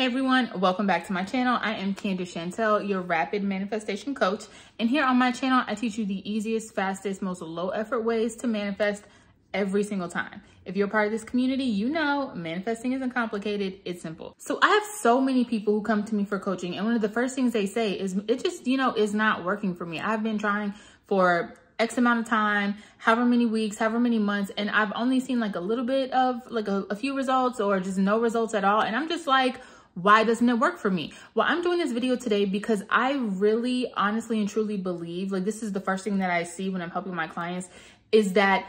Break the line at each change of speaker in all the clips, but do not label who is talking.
Hey everyone, welcome back to my channel. I am Candace your rapid manifestation coach. And here on my channel, I teach you the easiest, fastest, most low effort ways to manifest every single time. If you're part of this community, you know manifesting isn't complicated, it's simple. So I have so many people who come to me for coaching, and one of the first things they say is it just, is not working for me. I've been trying for X amount of time, however many weeks, however many months, and I've only seen like a little bit of like a few results or just no results at all. And I'm just like, why doesn't it work for me? Well, I'm doing this video today because I really honestly and truly believe, like this is the first thing that I see when I'm helping my clients, is that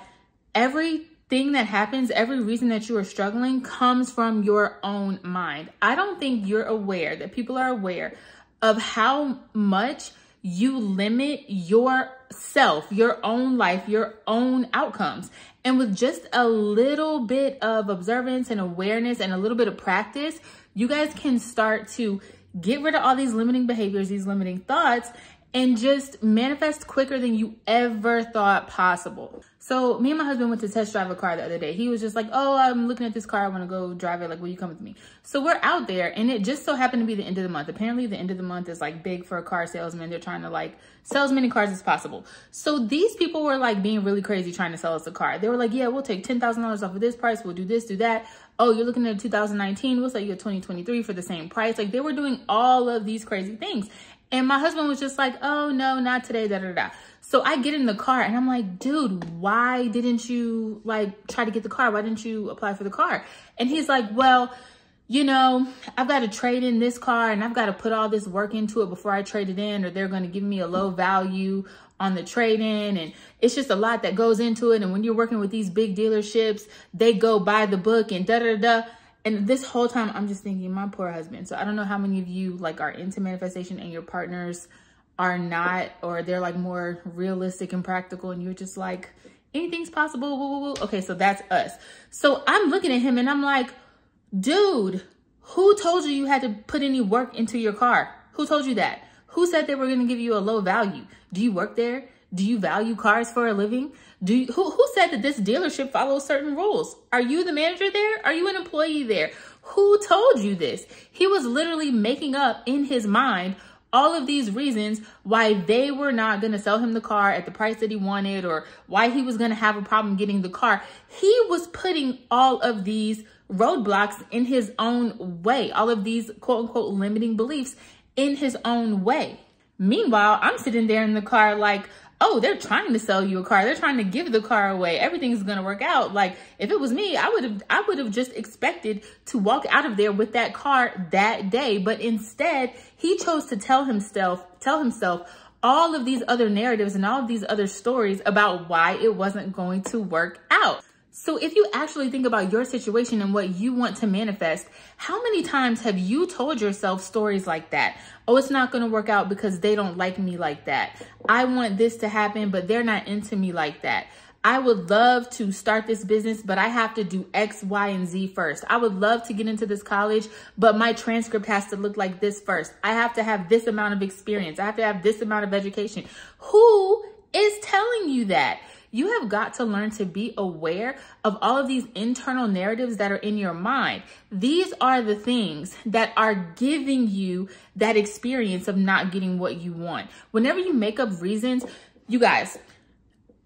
everything that happens, every reason that you are struggling comes from your own mind. I don't think you're aware, that people are aware of how much you limit yourself, your own life, your own outcomes. And with just a little bit of observance and awareness and a little bit of practice, you guys can start to get rid of all these limiting behaviors, these limiting thoughts, and just manifest quicker than you ever thought possible. So me and my husband went to test drive a car the other day. He was just like, oh, I'm looking at this car. I want to go drive it. Like, will you come with me? So we're out there, and it just so happened to be the end of the month. Apparently the end of the month is like big for a car salesman. They're trying to like sell as many cars as possible. So these people were like being really crazy trying to sell us a car. They were like, yeah, we'll take $10,000 off of this price. We'll do this, do that. Oh, you're looking at 2019. We'll sell you a 2023 for the same price. Like they were doing all of these crazy things. And my husband was just like, oh no, not today, da da da. So I get in the car and I'm like, dude, why didn't you like try to get the car? Why didn't you apply for the car? And he's like, well, I've got to trade in this car and I've got to put all this work into it before I trade it in, or they're going to give me a low value on the trade-in. And it's just a lot that goes into it. And when you're working with these big dealerships, they go by the book and da da da. And this whole time I'm just thinking, my poor husband. So I don't know how many of you like are into manifestation and your partners are not, or they're like more realistic and practical, and you're just like, anything's possible. Woo, woo, woo. Okay, so that's us. So I'm looking at him and I'm like, dude, who told you had to put any work into your car? Who told you that? Who said they were going to give you a low value? Do you work there? Do you value cars for a living? Who said that this dealership follows certain rules? Are you the manager there? Are you an employee there? Who told you this? He was literally making up in his mind all of these reasons why they were not going to sell him the car at the price that he wanted, or why he was going to have a problem getting the car. He was putting all of these roadblocks in his own way, all of these quote unquote limiting beliefs in his own way. Meanwhile, I'm sitting there in the car like, oh, they're trying to sell you a car. They're trying to give the car away. Everything's going to work out. Like if it was me, I would have just expected to walk out of there with that car that day. But instead, he chose to tell himself all of these other narratives and all of these other stories about why it wasn't going to work out. So if you actually think about your situation and what you want to manifest, how many times have you told yourself stories like that? Oh, it's not going to work out because they don't like me like that. I want this to happen, but they're not into me like that. I would love to start this business, but I have to do X, Y, and Z first. I would love to get into this college, but my transcript has to look like this first. I have to have this amount of experience. I have to have this amount of education. Who is telling you that? You have got to learn to be aware of all of these internal narratives that are in your mind. These are the things that are giving you that experience of not getting what you want. Whenever you make up reasons, you guys,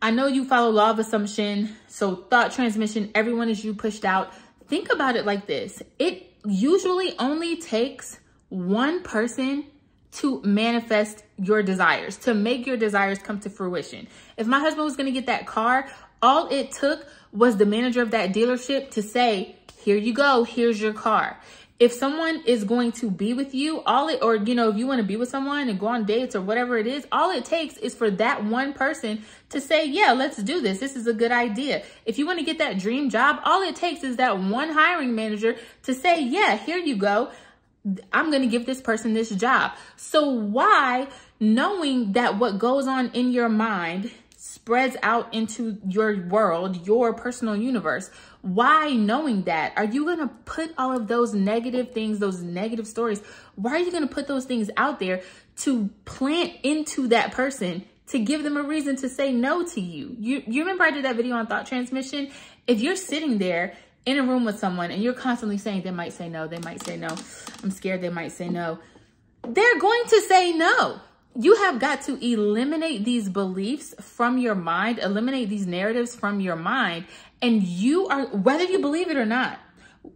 I know you follow law of assumption, so thought transmission, everyone is you pushed out. Think about it like this. It usually only takes one person to manifest your desires, to make your desires come to fruition. If my husband was going to get that car, all it took was the manager of that dealership to say, here you go, here's your car. If someone is going to be with you, if you want to be with someone and go on dates or whatever it is, all it takes is for that one person to say, yeah, let's do this. This is a good idea. If you want to get that dream job, all it takes is that one hiring manager to say, yeah, here you go. I'm going to give this person this job. So why, knowing that what goes on in your mind spreads out into your world, your personal universe, why, knowing that, are you going to put all of those negative things, those negative stories, why are you going to put those things out there to plant into that person to give them a reason to say no to you? You remember I did that video on thought transmission? If you're sitting there in a room with someone and you're constantly saying, they might say no, they might say no, I'm scared they might say no, they're going to say no. You have got to eliminate these beliefs from your mind, eliminate these narratives from your mind. And you are, whether you believe it or not,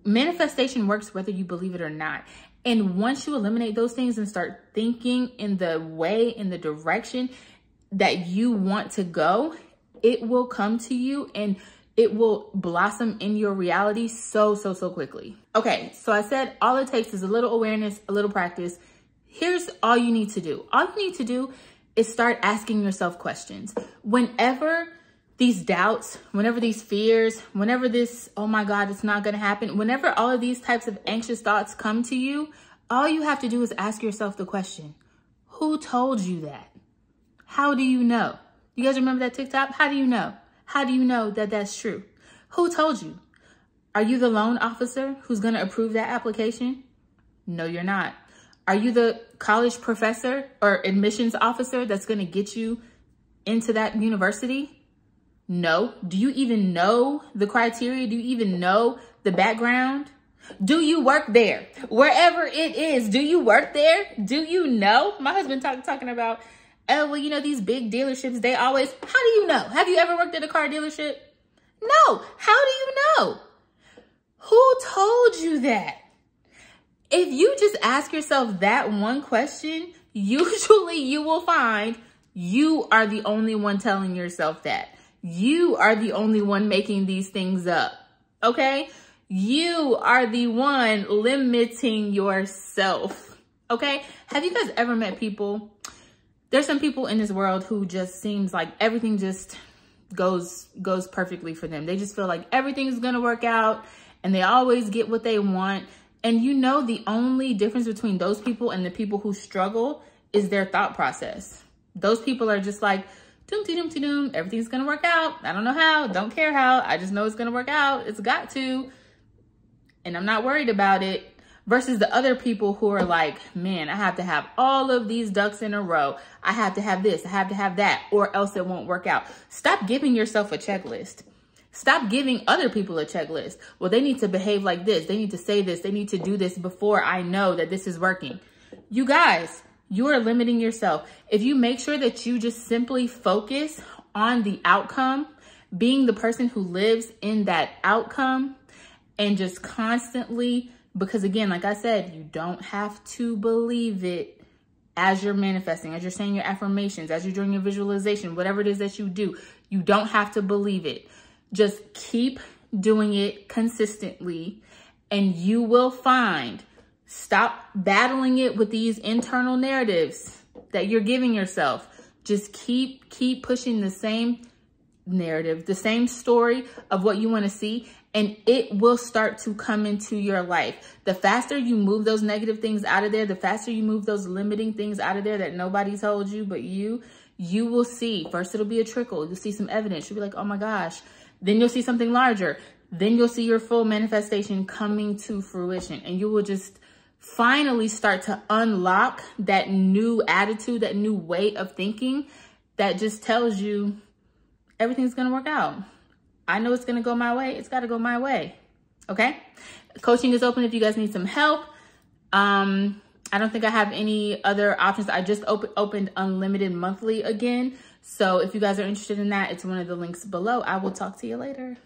manifestation works whether you believe it or not. And once you eliminate those things and start thinking in the way, in the direction that you want to go, it will come to you and it will blossom in your reality so quickly. Okay, so I said all it takes is a little awareness, a little practice. Here's all you need to do. All you need to do is start asking yourself questions. Whenever these doubts, whenever these fears, whenever this, oh my God, it's not gonna happen, whenever all of these types of anxious thoughts come to you, all you have to do is ask yourself the question, who told you that? How do you know? You guys remember that TikTok? How do you know? How do you know that that's true? Who told you? Are you the loan officer who's gonna approve that application? No, you're not. Are you the college professor or admissions officer that's going to get you into that university? No. Do you even know the criteria? Do you even know the background? Do you work there? Wherever it is, do you work there? Do you know? My husband talking about, oh, well, you know, these big dealerships, they always, how do you know? Have you ever worked at a car dealership? No. How do you know? Who told you that? If you just ask yourself that one question, usually you will find you are the only one telling yourself that. You are the only one making these things up, okay? You are the one limiting yourself, okay? Have you guys ever met people? There's some people in this world who just seems like everything just goes perfectly for them. They just feel like everything's gonna work out and they always get what they want. And you know, the only difference between those people and the people who struggle is their thought process. Those people are just like, doom, everything's gonna work out. I don't know how, don't care how. I just know it's gonna work out. It's got to. And I'm not worried about it. Versus the other people who are like, man, I have to have all of these ducks in a row. I have to have this, I have to have that, or else it won't work out. Stop giving yourself a checklist. Stop giving other people a checklist. Well, they need to behave like this. They need to say this. They need to do this before I know that this is working. You guys, you are limiting yourself. If you make sure that you just simply focus on the outcome, being the person who lives in that outcome, and just constantly, because again, like I said, you don't have to believe it as you're manifesting, as you're saying your affirmations, as you're doing your visualization, whatever it is that you do, you don't have to believe it. Just keep doing it consistently and you will find, stop battling it with these internal narratives that you're giving yourself. Just keep pushing the same narrative, the same story of what you want to see, and it will start to come into your life. The faster you move those negative things out of there, the faster you move those limiting things out of there that nobody told you but you will see. First, it'll be a trickle. You'll see some evidence. You'll be like, oh my gosh. Then you'll see something larger. Then you'll see your full manifestation coming to fruition. And you will just finally start to unlock that new attitude, that new way of thinking that just tells you everything's going to work out. I know it's going to go my way. It's got to go my way. Okay? Coaching is open if you guys need some help. I don't think I have any other options. I just opened Unlimited Monthly again. So if you guys are interested in that, it's one of the links below. I will talk to you later.